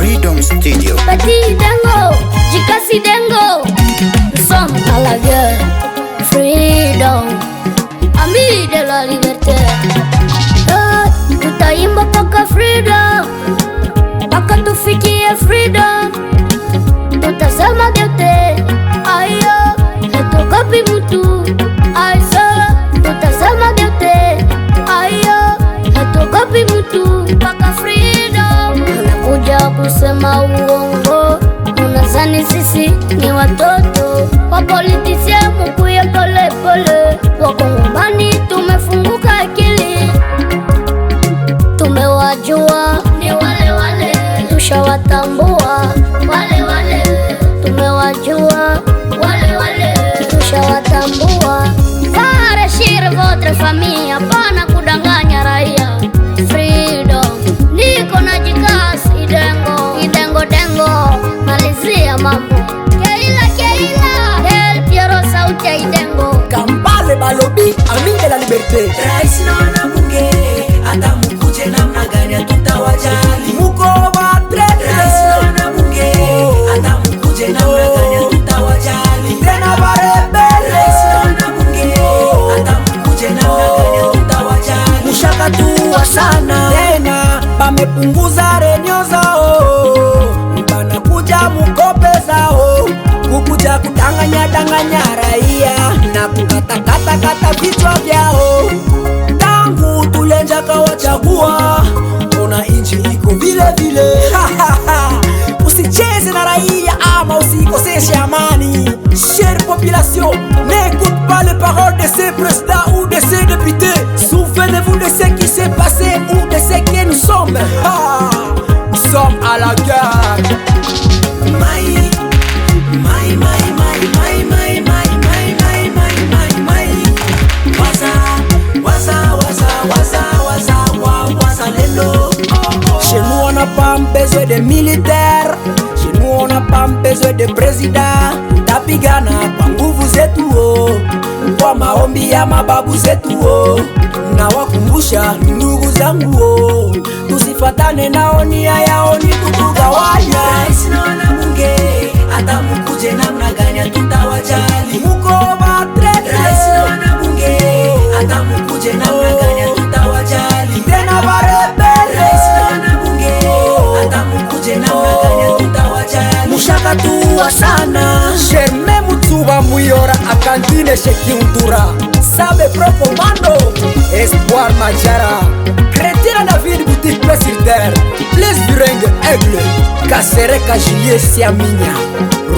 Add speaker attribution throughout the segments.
Speaker 1: Freedom Studio.
Speaker 2: Petit Dengo, Jikasi Dengo, nous sommes à la guerre. Freedom, amis de la liberté. Tutaimba paka freedom, paka tufikie freedom. Tutasema yote, ayo, hatuogopi mtu. Aisa, tutasema yote, ayo, hatuogopi mtu. Paka freedom, unakuja kusema uongo, unazani sisi ni watoto. Wapolitisia mukuye pole pole, Wakongomani tumefunguka akili. Tumewajua ni wale wale, tushawatambua wale wale. Tumewajua wale wale, tushawatambua. Farashir votre famille, hapana kudanganya raia. Freedom, niko na Jikasi Dengo, Idengo Dengo, malizia mambo. Keila, El Piero sauti ya Idengo.
Speaker 3: Kambale balobi, ami de la liberté.
Speaker 4: Rais na wanabunge, hata mukuje namna gani hatutawajali.
Speaker 3: Muko batrete.
Speaker 4: Rais na wanabunge, hata mukuje namna gani hatutawajali.
Speaker 3: Tena barebele.
Speaker 4: Rais na wanabunge, hata mukuje namna gani hatutawajali.
Speaker 3: Mushakatua sana. Tena bamepunguza renyo zao, banakuja mukope zao, kukuja kudanganya raia na kukatakata vichwa vyao. Tangu tulenja kawachagua, ona inchi iko vile vile. Usicheze na raia ama usikoseshe amani. Chère population, n'écoute pas les paroles de ces présidents ou de ces députés. Souvenez-vous de ce qui s'est passé ou de ce que nous sommes. Nous sommes à la guerre. Chez nous on n'a pas besoin de militaires, chez nous on n'a pas besoin de président. Tapigana kwa nguvu zetu kwa maombi ya mababu zetu na wakumbusha ndugu zangu tusifatane nao, nia yao ni kutugawanya.
Speaker 4: Rais na wanabunge, hata mukuje namna gani hatutawajali.
Speaker 3: Muko batrete.
Speaker 4: Rais na wanabunge, hata mukuje namna gani hatutawajali.
Speaker 3: Tena barebele.
Speaker 4: Rais na wanabunge, hata mukuje namna gani hatutawajali.
Speaker 3: Mushakatua sana. Germain Mutuba Muyora Akantine Shekiuntura Sabe Pro Commando Espoir Majara Chrétien David Boutique Place sur Terre Place du Reng Aigle Kasereka Julie Siaminya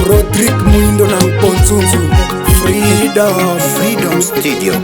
Speaker 3: Rodrigue Muindo na Mponzunzu.
Speaker 1: Freedom Studio.